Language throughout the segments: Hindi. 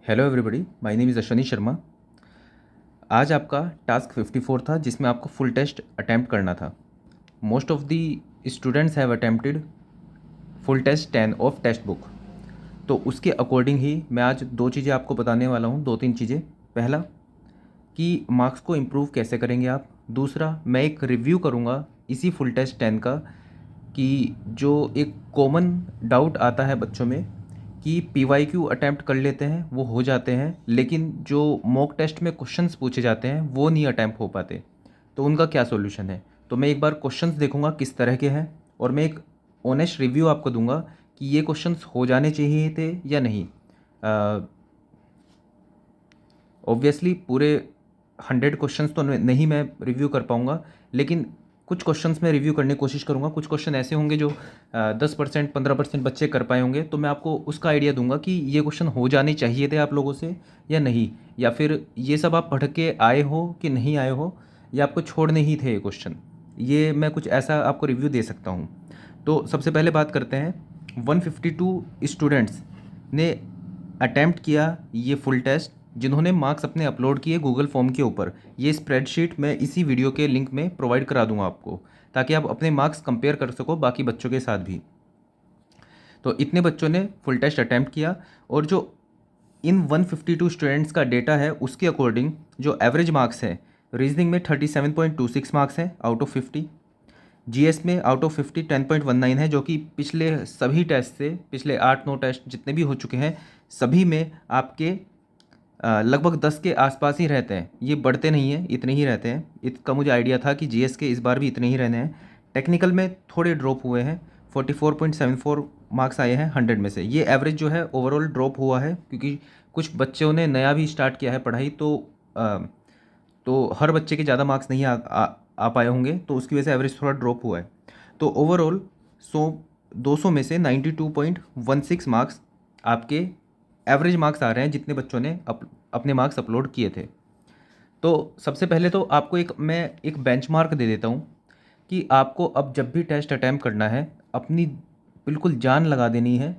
Hello everybody, my name is Ashwani Sharma. आज आपका टास्क 54 था जिसमें आपको फुल टेस्ट अटैम्प्ट करना था। Most of the students have attempted full test 10 of textbook. तो उसके अकॉर्डिंग ही मैं आज दो चीज़ें आपको बताने वाला हूँ, दो तीन चीज़ें। पहला कि मार्क्स को इम्प्रूव कैसे करेंगे आप। दूसरा, मैं एक रिव्यू करूँगा इसी फुल टेस्ट 10 का कि जो एक कॉमन डाउट आता है बच्चों में कि पीवाईक्यू अटैम्प्ट कर लेते हैं, वो हो जाते हैं, लेकिन जो मॉक टेस्ट में क्वेश्चंस पूछे जाते हैं वो नहीं अटैम्प्ट हो पाते, तो उनका क्या सॉल्यूशन है। तो मैं एक बार क्वेश्चंस देखूंगा किस तरह के हैं और मैं एक ऑनेस्ट रिव्यू आपको दूंगा कि ये क्वेश्चंस हो जाने चाहिए थे या नहीं। ऑब्वियसली पूरे 100 क्वेश्चंस तो नहीं मैं रिव्यू कर पाऊँगा, लेकिन कुछ क्वेश्चंस मैं रिव्यू करने की कोशिश करूँगा। कुछ क्वेश्चन ऐसे होंगे जो 10% 15% बच्चे कर पाए होंगे, तो मैं आपको उसका आइडिया दूंगा कि ये क्वेश्चन हो जाने चाहिए थे आप लोगों से या नहीं, या फिर ये सब आप पढ़ के आए हो कि नहीं आए हो, या आपको छोड़ने ही थे ये क्वेश्चन। ये मैं कुछ ऐसा आपको रिव्यू दे सकता हूँ। तो सबसे पहले बात करते हैं, 152 स्टूडेंट्स ने अटैम्प्ट किया ये फुल टेस्ट, जिन्होंने मार्क्स अपने अपलोड किए गूगल फॉर्म के ऊपर। ये स्प्रेडशीट मैं इसी वीडियो के लिंक में प्रोवाइड करा दूंगा आपको, ताकि आप अपने मार्क्स कंपेयर कर सको बाकी बच्चों के साथ भी। तो इतने बच्चों ने फुल टेस्ट अटैम्प्ट किया, और जो इन 152 स्टूडेंट्स का डेटा है उसके अकॉर्डिंग जो एवरेज मार्क्स है, रीजनिंग में 37.26 मार्क्स हैं आउट ऑफ 50। जीएस में आउट ऑफ 50 10.19 है, जो कि पिछले सभी टेस्ट से, पिछले 8-9 टेस्ट जितने भी हो चुके हैं सभी में आपके लगभग 10 के आसपास ही रहते हैं। ये बढ़ते नहीं हैं, इतने ही रहते हैं। इसका मुझे आइडिया था कि जीएस के इस बार भी इतने ही रहने हैं। टेक्निकल में थोड़े ड्रॉप हुए हैं, 44.74 मार्क्स आए हैं 100 में से। ये एवरेज जो है ओवरऑल ड्रॉप हुआ है, क्योंकि कुछ बच्चों ने नया भी स्टार्ट किया है पढ़ाई, तो हर बच्चे के ज़्यादा मार्क्स नहीं आ पाए होंगे, तो उसकी वजह से एवरेज थोड़ा ड्रॉप हुआ है। तो ओवरऑल 200 में से 92.16 मार्क्स आपके एवरेज मार्क्स आ रहे हैं, जितने बच्चों ने अपने मार्क्स अपलोड किए थे। तो सबसे पहले तो आपको मैं एक बेंचमार्क दे देता हूँ कि आपको अब जब भी टेस्ट अटैम्प्ट करना है, अपनी बिल्कुल जान लगा देनी है।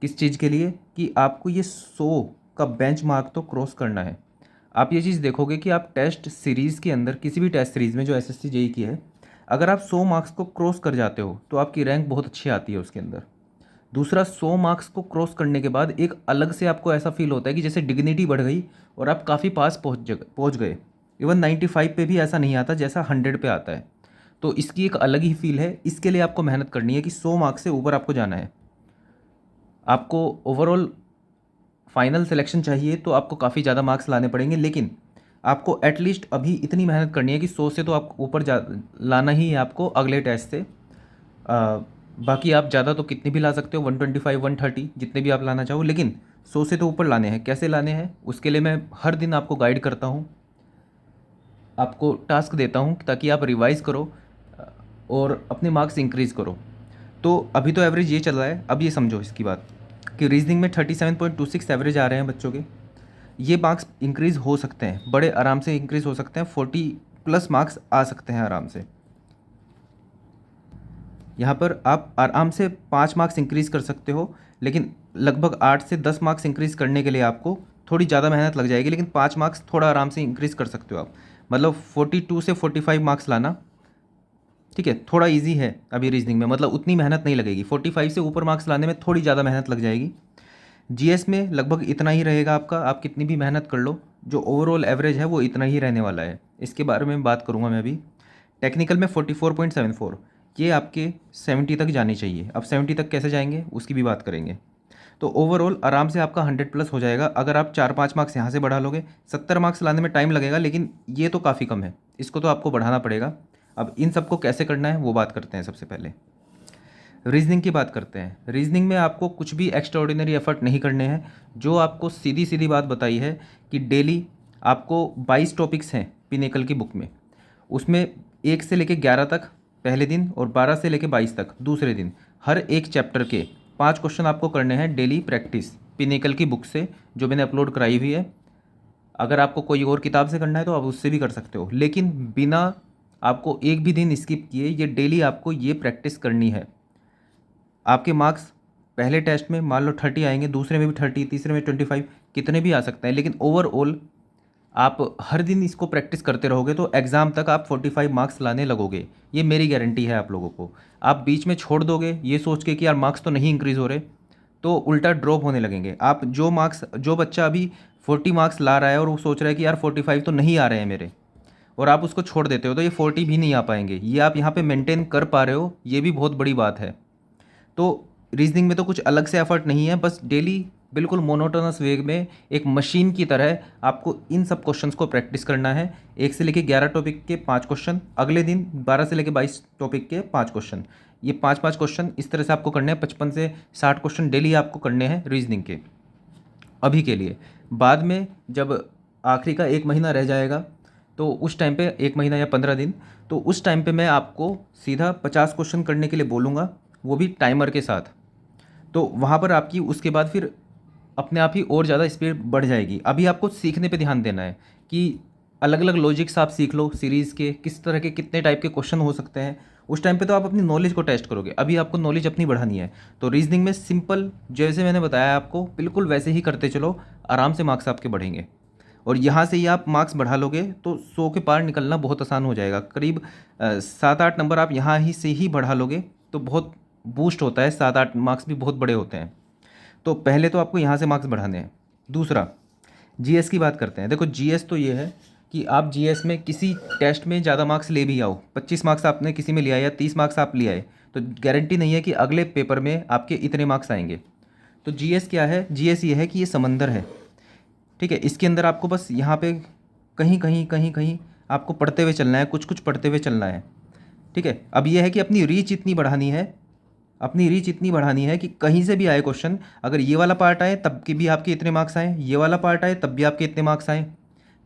किस चीज़ के लिए? कि आपको ये 100 का बेंचमार्क तो क्रॉस करना है। आप ये चीज़ देखोगे कि आप टेस्ट सीरीज़ के अंदर, किसी भी टेस्ट सीरीज़ में जो एसएससी जेईई की है, अगर आप 100 मार्क्स को क्रॉस कर जाते हो तो आपकी रैंक बहुत अच्छी आती है उसके अंदर। दूसरा, 100 मार्क्स को क्रॉस करने के बाद एक अलग से आपको ऐसा फील होता है कि जैसे डिग्निटी बढ़ गई और आप काफ़ी पास पहुँच गए। इवन 95 पे भी ऐसा नहीं आता जैसा 100 पे आता है। तो इसकी एक अलग ही फील है। इसके लिए आपको मेहनत करनी है कि 100 मार्क्स से ऊपर आपको जाना है। आपको ओवरऑल फाइनल सिलेक्शन चाहिए तो आपको काफ़ी ज़्यादा मार्क्स लाने पड़ेंगे, लेकिन आपको एटलीस्ट अभी इतनी मेहनत करनी है कि 100 से तो आप ऊपर लाना ही है आपको अगले टेस्ट से। बाकी आप ज़्यादा तो कितनी भी ला सकते हो, 125 130 जितने भी आप लाना चाहो, लेकिन 100 से तो ऊपर लाने हैं। कैसे लाने हैं उसके लिए मैं हर दिन आपको गाइड करता हूँ, आपको टास्क देता हूँ ताकि आप रिवाइज़ करो और अपने मार्क्स इंक्रीज़ करो। तो अभी तो एवरेज ये चल रहा है। अब ये समझो इसकी बात कि रीजनिंग में 37.26 एवरेज आ रहे हैं बच्चों के। ये मार्क्स इंक्रीज़ हो सकते हैं, बड़े आराम से इंक्रीज़ हो सकते हैं, 40+ मार्क्स आ सकते हैं आराम से। यहाँ पर आप आराम से 5 मार्क्स इंक्रीज़ कर सकते हो, लेकिन लगभग 8 से 10 मार्क्स इंक्रीज़ करने के लिए आपको थोड़ी ज़्यादा मेहनत लग जाएगी, लेकिन 5 मार्क्स थोड़ा आराम से इंक्रीज़ कर सकते हो आप। मतलब 42 से 45 मार्क्स लाना, ठीक है, थोड़ा इजी है अभी रीजनिंग में, मतलब उतनी मेहनत नहीं लगेगी। 45 से ऊपर मार्क्स लाने में थोड़ी ज़्यादा मेहनत लग जाएगी। जीएस में लगभग इतना ही रहेगा आपका, आप कितनी भी मेहनत कर लो, जो ओवरऑल एवरेज है वो इतना ही रहने वाला है। इसके बारे में बात करूँगा मैं अभी। टेक्निकल में 44.74, ये आपके 70 तक जानी चाहिए। अब 70 तक कैसे जाएंगे उसकी भी बात करेंगे। तो ओवरऑल आराम से आपका 100+ हो जाएगा अगर आप 4-5 मार्क्स यहाँ से बढ़ा लोगे। 70 मार्क्स लाने में टाइम लगेगा, लेकिन ये तो काफ़ी कम है, इसको तो आपको बढ़ाना पड़ेगा। अब इन सबको कैसे करना है वो बात करते हैं। सबसे पहले रीजनिंग की बात करते हैं। रीजनिंग में आपको कुछ भी एक्स्ट्रा ऑर्डिनरी एफर्ट नहीं करने हैं। जो आपको सीधी सीधी बात बताई है कि डेली आपको 22 टॉपिक्स हैं पिनेकल की बुक में, उसमें 1 से लेकर 11 तक पहले दिन और 12 से लेकर 22 तक दूसरे दिन, हर एक चैप्टर के 5 क्वेश्चन आपको करने हैं डेली प्रैक्टिस पिनेकल की बुक से, जो मैंने अपलोड कराई हुई है। अगर आपको कोई और किताब से करना है तो आप उससे भी कर सकते हो, लेकिन बिना आपको एक भी दिन स्किप किए ये डेली आपको ये प्रैक्टिस करनी है। आपके मार्क्स पहले टेस्ट में मान लो 30 आएंगे, दूसरे में भी 30, तीसरे में 25, कितने भी आ सकते हैं, लेकिन ओवरऑल आप हर दिन इसको प्रैक्टिस करते रहोगे तो एग्ज़ाम तक आप 45 मार्क्स लाने लगोगे। ये मेरी गारंटी है आप लोगों को। आप बीच में छोड़ दोगे ये सोच के कि यार मार्क्स तो नहीं इंक्रीज़ हो रहे, तो उल्टा ड्रॉप होने लगेंगे। आप जो बच्चा अभी 40 मार्क्स ला रहा है और वो सोच रहा है कि यार 45 तो नहीं आ रहे हैं मेरे, और आप उसको छोड़ देते हो, तो ये 40 भी नहीं आ पाएंगे। ये आप यहाँ पे मेंटेन कर पा रहे हो, ये भी बहुत बड़ी बात है। तो रीजनिंग में तो कुछ अलग से एफर्ट नहीं है, बस डेली बिल्कुल मोनोटोनस वे में एक मशीन की तरह आपको इन सब क्वेश्चंस को प्रैक्टिस करना है। 1 से लेके 11 टॉपिक के 5 क्वेश्चन, अगले दिन 12 से लेके 22 टॉपिक के 5 क्वेश्चन, ये 5-5 क्वेश्चन इस तरह से आपको करने हैं। 55 से 60 क्वेश्चन डेली आपको करने हैं रीजनिंग के अभी के लिए। बाद में जब आखिरी का 1 महीना रह जाएगा तो उस टाइम पे 1 महीना या 15 दिन, तो उस टाइम पे मैं आपको सीधा 50 क्वेश्चन करने के लिए बोलूँगा, वो भी टाइमर के साथ। तो वहाँ पर आपकी उसके बाद फिर अपने आप ही और ज़्यादा स्पीड बढ़ जाएगी। अभी आपको सीखने पे ध्यान देना है कि अलग अलग लॉजिक्स आप सीख लो सीरीज़ के, किस तरह के कितने टाइप के क्वेश्चन हो सकते हैं। उस टाइम पे तो आप अपनी नॉलेज को टेस्ट करोगे, अभी आपको नॉलेज अपनी बढ़ानी है। तो रीजनिंग में सिंपल जैसे मैंने बताया आपको बिल्कुल वैसे ही करते चलो, आराम से मार्क्स आपके बढ़ेंगे। और यहाँ से ही आप मार्क्स बढ़ा लोगे तो 100 के पार निकलना बहुत आसान हो जाएगा। करीब 7-8 नंबर आप यहाँ ही से ही बढ़ा लोगे तो बहुत बूस्ट होता है। 7-8 मार्क्स भी बहुत बड़े होते हैं। तो पहले तो आपको यहाँ से मार्क्स बढ़ाने हैं। दूसरा, जीएस की बात करते हैं। देखो जीएस तो ये है कि आप जीएस में किसी टेस्ट में ज़्यादा मार्क्स ले भी आओ, 25 मार्क्स आपने किसी में लिया या 30 मार्क्स आप ले आए, तो गारंटी नहीं है कि अगले पेपर में आपके इतने मार्क्स आएंगे। तो जीएस क्या है? जीएस ये है कि ये समंदर है, ठीक है। इसके अंदर आपको बस यहाँ पे कहीं कहीं कहीं कहीं आपको पढ़ते हुए चलना है, कुछ कुछ पढ़ते हुए चलना है, ठीक है। अब ये है कि अपनी रीच इतनी बढ़ानी है, अपनी रीच इतनी बढ़ानी है कि कहीं से भी आए क्वेश्चन, अगर ये वाला पार्ट आए तब के भी आपके इतने मार्क्स आए, ये वाला पार्ट आए तब भी आपके इतने मार्क्स आए,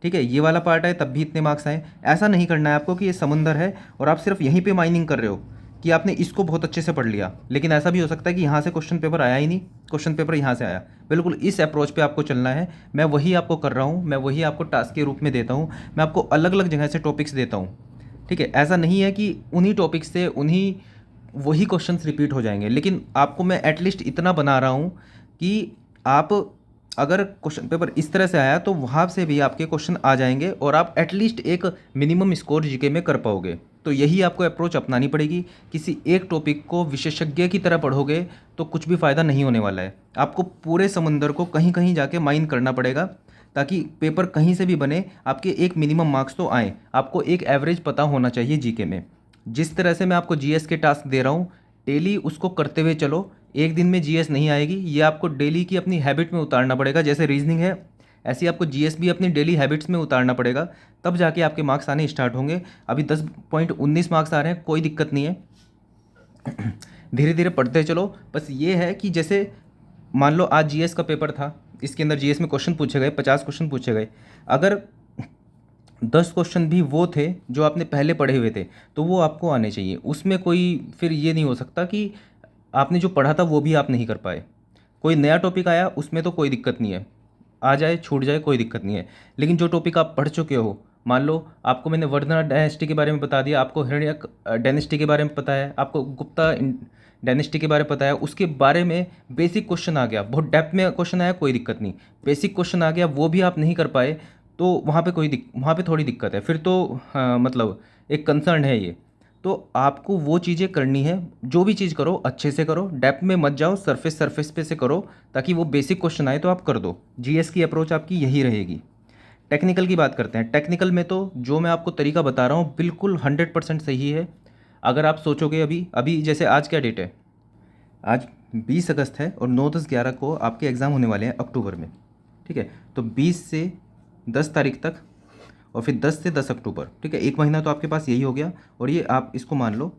ठीक है, ये वाला पार्ट आए तब भी इतने मार्क्स आए। ऐसा नहीं करना है आपको कि ये समुंदर है और आप सिर्फ यहीं पे माइनिंग कर रहे हो कि आपने इसको बहुत अच्छे से पढ़ लिया, लेकिन ऐसा भी हो सकता है कि यहाँ से क्वेश्चन पेपर आया ही नहीं, क्वेश्चन पेपर यहाँ से आया। बिल्कुल इस अप्रोच पे आपको चलना है। मैं वही आपको कर रहा हूँ, मैं वही आपको टास्क के रूप में देता हूँ। मैं आपको अलग अलग जगह से टॉपिक्स देता हूँ, ठीक है। ऐसा नहीं है कि उन्हीं टॉपिक्स से उन्हीं वही क्वेश्चंस रिपीट हो जाएंगे, लेकिन आपको मैं एटलीस्ट इतना बना रहा हूँ कि आप अगर क्वेश्चन पेपर इस तरह से आया तो वहाँ से भी आपके क्वेश्चन आ जाएंगे और आप एटलीस्ट एक मिनिमम स्कोर जीके में कर पाओगे। तो यही आपको अप्रोच अपनानी पड़ेगी। किसी एक टॉपिक को विशेषज्ञ की तरह पढ़ोगे तो कुछ भी फ़ायदा नहीं होने वाला है। आपको पूरे समंदर को कहीं कहीं जाके माइन करना पड़ेगा ताकि पेपर कहीं से भी बने आपके एक मिनिमम मार्क्स तो आएँ। आपको एक एवरेज पता होना चाहिए जीके में। जिस तरह से मैं आपको जीएस के टास्क दे रहा हूँ, डेली उसको करते हुए चलो। एक दिन में जीएस नहीं आएगी, ये आपको डेली की अपनी हैबिट में उतारना पड़ेगा। जैसे रीजनिंग है ऐसे ही आपको जीएस भी अपनी डेली हैबिट्स में उतारना पड़ेगा, तब जाके आपके मार्क्स आने स्टार्ट होंगे। अभी 10.19 मार्क्स आ रहे हैं, कोई दिक्कत नहीं है। धीरे धीरे पढ़ते चलो। बस ये है कि जैसे मान लो आज जीएस का पेपर था, इसके अंदर जीएस में क्वेश्चन पूछे गए, 50 क्वेश्चन पूछे गए। अगर 10 क्वेश्चन भी वो थे जो आपने पहले पढ़े हुए थे तो वो आपको आने चाहिए। उसमें कोई फिर ये नहीं हो सकता कि आपने जो पढ़ा था वो भी आप नहीं कर पाए। कोई नया टॉपिक आया उसमें तो कोई दिक्कत नहीं है, आ जाए छूट जाए कोई दिक्कत नहीं है। लेकिन जो टॉपिक आप पढ़ चुके हो, मान लो आपको मैंने वर्धना डायनेस्टी के बारे में बता दिया, आपको हिरण्यक डायनेस्टी के बारे में पता है, आपको गुप्ता डायनेस्टी के बारे में पता है, उसके बारे में बेसिक क्वेश्चन आ गया, बहुत डेप्थ में क्वेश्चन आया कोई दिक्कत नहीं, बेसिक क्वेश्चन आ गया वो भी आप नहीं कर पाए तो वहाँ पे थोड़ी दिक्कत है। फिर तो मतलब एक कंसर्न है ये। तो आपको वो चीज़ें करनी है, जो भी चीज़ करो अच्छे से करो, डेप्थ में मत जाओ, सरफेस सरफेस पे से करो ताकि वो बेसिक क्वेश्चन आए तो आप कर दो। जीएस की अप्रोच आपकी यही रहेगी। टेक्निकल की बात करते हैं। टेक्निकल में तो जो मैं आपको तरीका बता रहा हूँ बिल्कुल 100% सही है। अगर आप सोचोगे अभी अभी जैसे आज क्या डेट है, आज 20 अगस्त है और 9-10-11 को आपके एग्ज़ाम होने वाले हैं अक्टूबर में, ठीक है। तो 20 से 10 तारीख तक और फिर 10 से 10 अक्टूबर, ठीक है, 1 महीना तो आपके पास यही हो गया। और ये आप इसको मान लो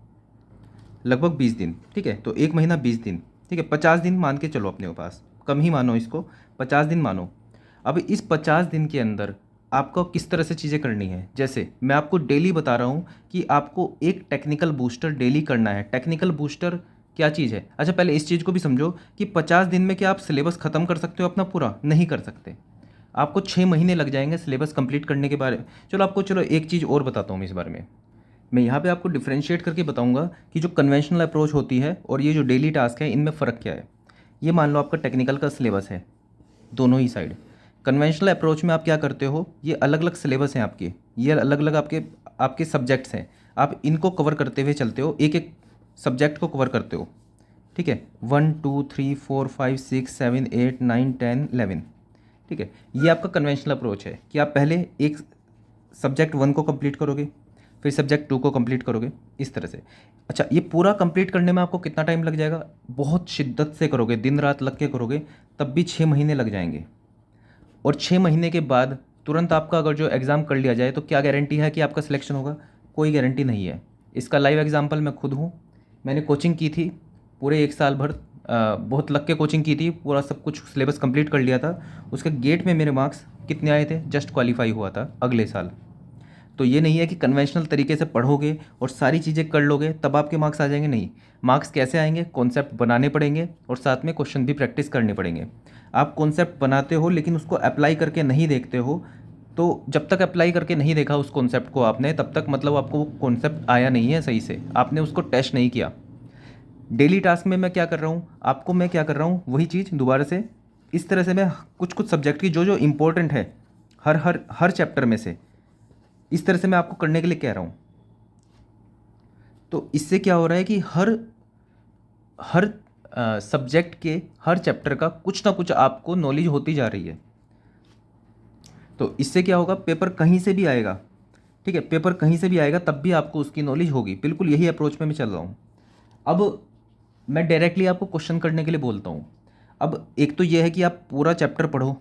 लगभग 20 दिन, ठीक है। तो 1 महीना 20 दिन, ठीक है, 50 दिन मान के चलो अपने पास, कम ही मानो इसको, 50 दिन मानो। अब इस 50 दिन के अंदर आपको किस तरह से चीज़ें करनी है, जैसे मैं आपको डेली बता रहा हूँ कि आपको एक टेक्निकल बूस्टर डेली करना है। टेक्निकल बूस्टर क्या चीज़ है? अच्छा पहले इस चीज़ को भी समझो कि 50 दिन में क्या आप सिलेबस ख़त्म कर सकते हो अपना पूरा? नहीं कर सकते। आपको 6 महीने लग जाएंगे सिलेबस कंप्लीट करने के बारे। चलो एक चीज़ और बताता हूँ इस बारे में। मैं यहाँ पे आपको डिफ्रेंशिएट करके बताऊँगा कि जो कन्वेंशनल अप्रोच होती है और ये जो डेली टास्क है इनमें फ़र्क क्या है। ये मान लो आपका टेक्निकल का सिलेबस है, दोनों ही साइड। कन्वेंशनल अप्रोच में आप क्या करते हो, ये अलग अलग सिलेबस हैं आपके, ये अलग अलग आपके आपके सब्जेक्ट्स हैं, आप इनको कवर करते हुए चलते हो, एक एक सब्जेक्ट को कवर करते हो, ठीक है। 1 2 3 4 5 6 7 8 9 10 11, ठीक है। ये आपका कन्वेंशनल अप्रोच है कि आप पहले एक सब्जेक्ट 1 को कंप्लीट करोगे, फिर सब्जेक्ट 2 को कंप्लीट करोगे, इस तरह से। अच्छा, ये पूरा कंप्लीट करने में आपको कितना टाइम लग जाएगा? बहुत शिद्दत से करोगे, दिन रात लग के करोगे, तब भी 6 महीने लग जाएंगे। और 6 महीने के बाद तुरंत आपका अगर जो एग्ज़ाम कर लिया जाए तो क्या गारंटी है कि आपका सिलेक्शन होगा? कोई गारंटी नहीं है। इसका लाइव एग्जांपल मैं खुद हूँ। मैंने कोचिंग की थी पूरे 1 साल भर, बहुत लग के कोचिंग की थी, पूरा सब कुछ सिलेबस कंप्लीट कर लिया था। उसके गेट में मेरे मार्क्स कितने आए थे? जस्ट क्वालिफाई हुआ था अगले साल। तो ये नहीं है कि कन्वेंशनल तरीके से पढ़ोगे और सारी चीज़ें कर लोगे तब आपके मार्क्स आ जाएंगे, नहीं। मार्क्स कैसे आएंगे? कॉन्सेप्ट बनाने पड़ेंगे और साथ में क्वेश्चन भी प्रैक्टिस करने पड़ेंगे। आप कॉन्सेप्ट बनाते हो लेकिन उसको अप्लाई करके नहीं देखते हो, तो जब तक अप्लाई करके नहीं देखा उस कॉन्सेप्ट को आपने, तब तक मतलब आपको वो कॉन्सेप्ट आया नहीं है सही से, आपने उसको टेस्ट नहीं किया। डेली टास्क में मैं क्या कर रहा हूँ, आपको मैं क्या कर रहा हूँ, वही चीज़ दोबारा से इस तरह से मैं कुछ कुछ सब्जेक्ट की जो जो इम्पोर्टेंट है हर हर हर चैप्टर में से, इस तरह से मैं आपको करने के लिए कह रहा हूँ। तो इससे क्या हो रहा है कि हर हर सब्जेक्ट के हर चैप्टर का कुछ ना कुछ आपको नॉलेज होती जा रही है। तो इससे क्या होगा, पेपर कहीं से भी आएगा, ठीक है, पेपर कहीं से भी आएगा तब भी आपको उसकी नॉलेज होगी। बिल्कुल यही अप्रोच में मैं चल रहा हूँ। अब मैं डायरेक्टली आपको क्वेश्चन करने के लिए बोलता हूँ। अब एक तो ये है कि आप पूरा चैप्टर पढ़ो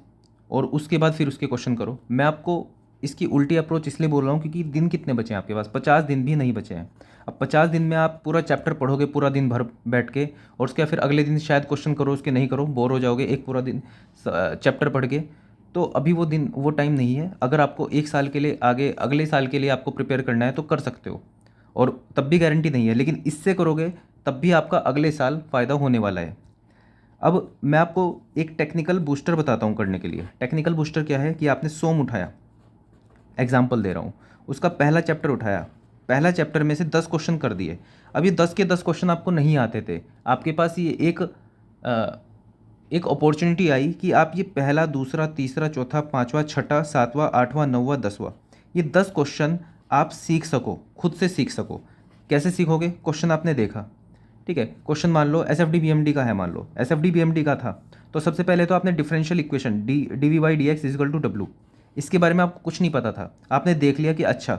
और उसके बाद फिर उसके क्वेश्चन करो। मैं आपको इसकी उल्टी अप्रोच इसलिए बोल रहा हूँ क्योंकि दिन कितने बचे हैं आपके पास? 50 दिन भी नहीं बचे हैं। अब 50 दिन में आप पूरा चैप्टर पढ़ोगे पूरा दिन भर बैठ के, और उसके बाद फिर अगले दिन शायद क्वेश्चन करो, उसके नहीं करो, बोर हो जाओगे एक पूरा दिन चैप्टर पढ़ के। तो अभी वो दिन वो टाइम नहीं है। अगर आपको 1 साल के लिए आगे अगले साल के लिए आपको प्रिपेयर करना है तो कर सकते हो, और तब भी गारंटी नहीं है, लेकिन इससे करोगे तब भी आपका अगले साल फ़ायदा होने वाला है। अब मैं आपको एक टेक्निकल बूस्टर बताता हूँ करने के लिए। टेक्निकल बूस्टर क्या है कि आपने सोम उठाया, एग्जाम्पल दे रहा हूँ, उसका पहला चैप्टर उठाया, पहला चैप्टर में से 10 क्वेश्चन कर दिए। अब ये 10 के 10 क्वेश्चन आपको नहीं आते थे, आपके पास ये एक अपॉर्चुनिटी आई कि आप ये पहला दूसरा तीसरा चौथा पाँचवा छठा सातवां आठवां नौवां 10वां, ये 10 क्वेश्चन आप सीख सको, खुद से सीख सको। कैसे सीखोगे? क्वेश्चन आपने देखा, ठीक है, क्वेश्चन मान लो S F D B M D का है, मान लो S F D B M D का था, तो सबसे पहले तो आपने differential equation D V by D X equal to W, इसके बारे में आपको कुछ नहीं पता था। आपने देख लिया कि अच्छा,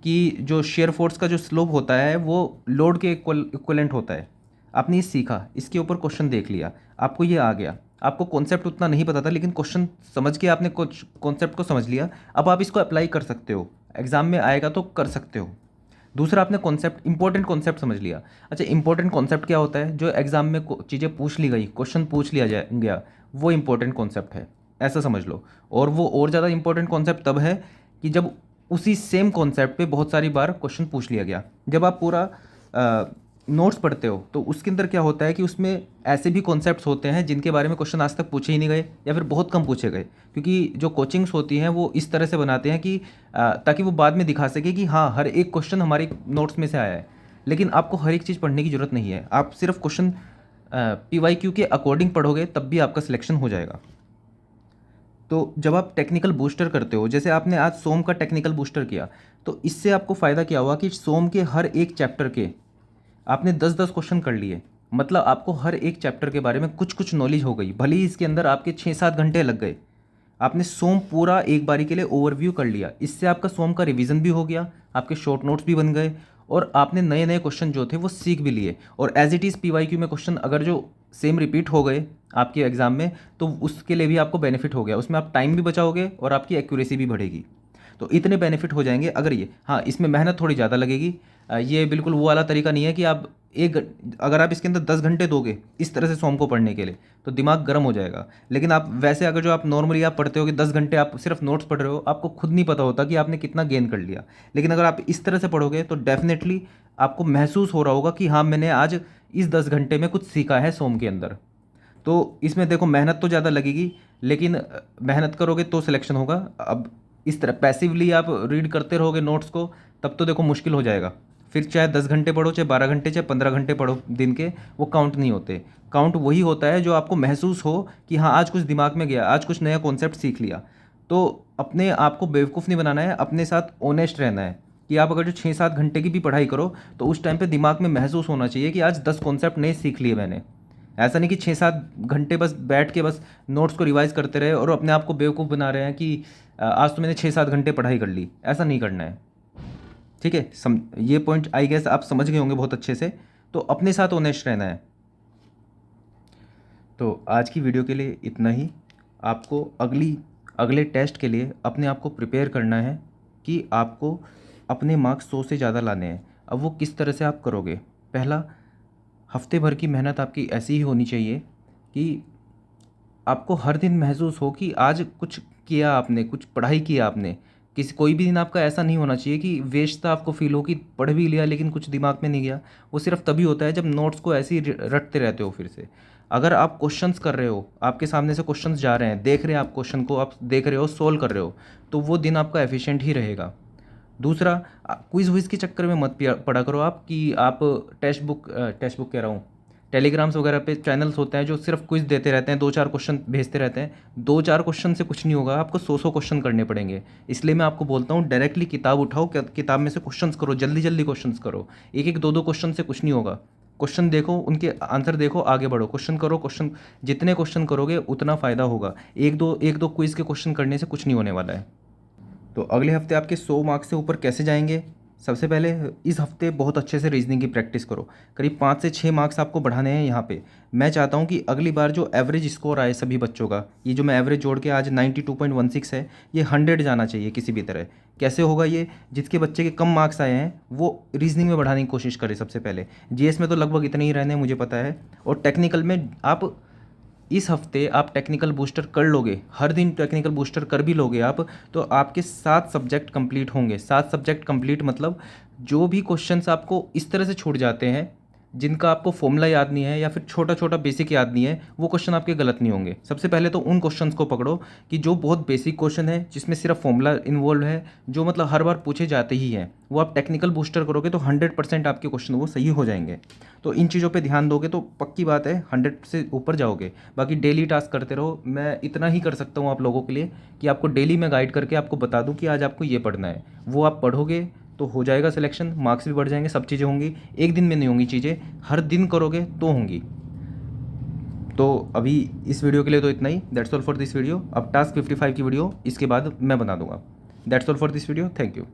कि जो शेयर फोर्स का जो स्लोप होता है वो लोड के इक्वलेंट होता है। आपने ये सीखा, इसके ऊपर क्वेश्चन देख लिया, आपको ये आ गया। आपको कॉन्सेप्ट उतना नहीं पता था लेकिन क्वेश्चन समझ के आपने कुछ कॉन्सेप्ट को समझ लिया। अब आप इसको अप्लाई कर सकते हो, एग्जाम में आएगा तो कर सकते हो। दूसरा, आपने कॉन्सेप्ट इंपॉर्टेंट कॉन्सेप्ट समझ लिया। अच्छा, इंपॉर्टेंट कॉन्सेप्ट क्या होता है? जो एग्जाम में चीज़ें पूछ ली गई, क्वेश्चन पूछ लिया जाए गया, वो इंपॉर्टेंट कॉन्सेप्ट है, ऐसा समझ लो। और वो और ज़्यादा इंपॉर्टेंट कॉन्सेप्ट तब है कि जब उसी सेम कॉन्सेप्ट पे बहुत सारी बार क्वेश्चन पूछ लिया गया। जब आप पूरा नोट्स पढ़ते हो तो उसके अंदर क्या होता है कि उसमें ऐसे भी कॉन्सेप्ट्स होते हैं जिनके बारे में क्वेश्चन आज तक पूछे ही नहीं गए या फिर बहुत कम पूछे गए, क्योंकि जो कोचिंग्स होती हैं वो इस तरह से बनाते हैं कि ताकि वो बाद में दिखा सके कि हाँ हर एक क्वेश्चन हमारे नोट्स में से आया है। लेकिन आपको हर एक चीज़ पढ़ने की ज़रूरत नहीं है, आप सिर्फ क्वेश्चन PYQ के अकॉर्डिंग पढ़ोगे तब भी आपका सिलेक्शन हो जाएगा। तो जब आप टेक्निकल बूस्टर करते हो, जैसे आपने आज सोम का टेक्निकल बूस्टर किया, तो इससे आपको फ़ायदा क्या हुआ कि सोम के हर एक चैप्टर के आपने 10-10 क्वेश्चन कर लिए, मतलब आपको हर एक चैप्टर के बारे में कुछ कुछ नॉलेज हो गई। भले ही इसके अंदर आपके 6-7 घंटे लग गए, आपने सोम पूरा एक बारी के लिए ओवरव्यू कर लिया। इससे आपका सोम का रिवीजन भी हो गया, आपके शॉर्ट नोट्स भी बन गए, और आपने नए नए क्वेश्चन जो थे वो सीख भी लिए। और एज इट इज़ PYQ में क्वेश्चन अगर जो सेम रिपीट हो गए आपके एग्ज़ाम में, तो उसके लिए भी आपको बेनिफिट हो गया, उसमें आप टाइम भी बचाओगे और आपकी एक्यूरेसी भी बढ़ेगी। तो इतने बेनिफिट हो जाएंगे अगर ये, हाँ इसमें मेहनत थोड़ी ज़्यादा लगेगी। ये बिल्कुल वो वाला तरीका नहीं है कि आप अगर आप इसके अंदर 10 घंटे दोगे इस तरह से सोम को पढ़ने के लिए तो दिमाग गर्म हो जाएगा। लेकिन आप वैसे अगर जो आप नॉर्मली आप पढ़ते हो कि 10 घंटे आप सिर्फ नोट्स पढ़ रहे हो, आपको खुद नहीं पता होता कि आपने कितना गेन कर लिया। लेकिन अगर आप इस तरह से पढ़ोगे तो डेफिनेटली आपको महसूस हो रहा होगा कि हाँ मैंने आज इस 10 घंटे में कुछ सीखा है सोम के अंदर। तो इसमें देखो मेहनत तो ज़्यादा लगेगी, लेकिन मेहनत करोगे तो सिलेक्शन होगा। अब इस तरह पैसिवली आप रीड करते रहोगे नोट्स को, तब तो देखो मुश्किल हो जाएगा, फिर चाहे 10 घंटे पढ़ो, चाहे 12 घंटे, चाहे 15 घंटे पढ़ो दिन के, वो काउंट नहीं होते। काउंट वही होता है जो आपको महसूस हो कि हाँ आज कुछ दिमाग में गया, आज कुछ नया कॉन्सेप्ट सीख लिया। तो अपने आप को बेवकूफ़ नहीं बनाना है, अपने साथ ऑनेस्ट रहना है कि आप अगर जो 6-7 घंटे की भी पढ़ाई करो तो उस टाइम पे दिमाग में महसूस होना चाहिए कि आज 10 कॉन्सेप्ट नए सीख लिए मैंने। ऐसा नहीं कि 6-7 घंटे बस बैठ के बस नोट्स को रिवाइज करते रहे और अपने आप को बेवकूफ़ बना रहे हैं कि आज तो मैंने 6-7 घंटे पढ़ाई कर ली। ऐसा नहीं करना है, ठीक है। ये पॉइंट आई गेस आप समझ गए होंगे बहुत अच्छे से। तो अपने साथ ऑनेस्ट रहना है। तो आज की वीडियो के लिए इतना ही। आपको अगले टेस्ट के लिए अपने आप को प्रिपेयर करना है कि आपको अपने मार्क्स 100 से ज़्यादा लाने हैं। अब वो किस तरह से आप करोगे? पहला, हफ्ते भर की मेहनत आपकी ऐसी ही होनी चाहिए कि आपको हर दिन महसूस हो कि आज कुछ किया आपने, कुछ पढ़ाई किया आपने। कोई भी दिन आपका ऐसा नहीं होना चाहिए कि वेस्ट आपको फील हो कि पढ़ भी लिया लेकिन कुछ दिमाग में नहीं गया। वो सिर्फ तभी होता है जब नोट्स को ऐसे ही रटते रहते हो फिर से। अगर आप क्वेश्चंस कर रहे हो, आपके सामने से क्वेश्चंस जा रहे हैं, देख रहे हैं आप क्वेश्चन को, आप देख रहे हो, सोल्व कर रहे हो, तो वो दिन आपका एफिशिएंट ही रहेगा। दूसरा, क्विज़ विज़ के चक्कर में मत पढ़ा करो आप कि आप टेक्स्ट बुक कह रहा हूँ, टेलीग्राम्स वगैरह पे चैनल्स होते हैं जो सिर्फ क्विज़ देते रहते हैं, 2-4 क्वेश्चन भेजते रहते हैं। 2-4 क्वेश्चन से कुछ नहीं होगा, आपको 100-100 क्वेश्चन करने पड़ेंगे। इसलिए मैं आपको बोलता हूँ डायरेक्टली किताब उठाओ, किताब में से क्वेश्चंस करो, जल्दी जल्दी क्वेश्चंस करो। 1-1, 2-2 क्वेश्चन से कुछ नहीं होगा। क्वेश्चन देखो, उनके आंसर देखो, आगे बढ़ो, क्वेश्चन करो। जितने क्वेश्चन करोगे उतना फ़ायदा होगा। 1-2 क्विज़ के क्वेश्चन करने से कुछ नहीं होने वाला है। तो अगले हफ्ते आपके 100 मार्क्स से ऊपर कैसे जाएंगे? सबसे पहले इस हफ्ते बहुत अच्छे से रीजनिंग की प्रैक्टिस करो। करीब 5 से 6 मार्क्स आपको बढ़ाने हैं यहाँ पे। मैं चाहता हूँ कि अगली बार जो एवरेज स्कोर आए सभी बच्चों का, ये जो मैं एवरेज जोड़ के आज 92.16 है, ये 100 जाना चाहिए किसी भी तरह। कैसे होगा ये? जिसके बच्चे के कम मार्क्स आए हैं वो रीजनिंग में बढ़ाने की कोशिश करे सबसे पहले। जीएस में तो लगभग इतने ही रहने हैं, मुझे पता है। और टेक्निकल में आप इस हफ्ते आप टेक्निकल बूस्टर कर लोगे, हर दिन टेक्निकल बूस्टर कर भी लोगे आप, तो आपके 7 सब्जेक्ट कंप्लीट होंगे। 7 सब्जेक्ट कंप्लीट मतलब जो भी क्वेश्चंस आपको इस तरह से छूट जाते हैं, जिनका आपको फॉर्मूला याद नहीं है या फिर छोटा छोटा बेसिक याद नहीं है, वो क्वेश्चन आपके गलत नहीं होंगे। सबसे पहले तो उन क्वेश्चंस को पकड़ो कि जो बहुत बेसिक क्वेश्चन है, जिसमें सिर्फ फॉर्मूला इन्वॉल्व है, जो मतलब हर बार पूछे जाते ही हैं, वो आप टेक्निकल बूस्टर करोगे तो 100% आपके क्वेश्चन वो सही हो जाएंगे। तो इन चीज़ों पे ध्यान दोगे तो पक्की बात है 100 से ऊपर जाओगे। बाकी डेली टास्क करते रहो। मैं इतना ही कर सकता हूँ आप लोगों के लिए कि आपको डेली मैं गाइड करके आपको बता दूँ कि आज आपको ये पढ़ना है। वो आप पढ़ोगे तो हो जाएगा सिलेक्शन, मार्क्स भी बढ़ जाएंगे, सब चीज़ें होंगी। एक दिन में नहीं होंगी चीज़ें, हर दिन करोगे तो होंगी। तो अभी इस वीडियो के लिए तो इतना ही। That's all for this video. अब टास्क 55 की वीडियो इसके बाद मैं बना दूंगा। That's all for this video. Thank you.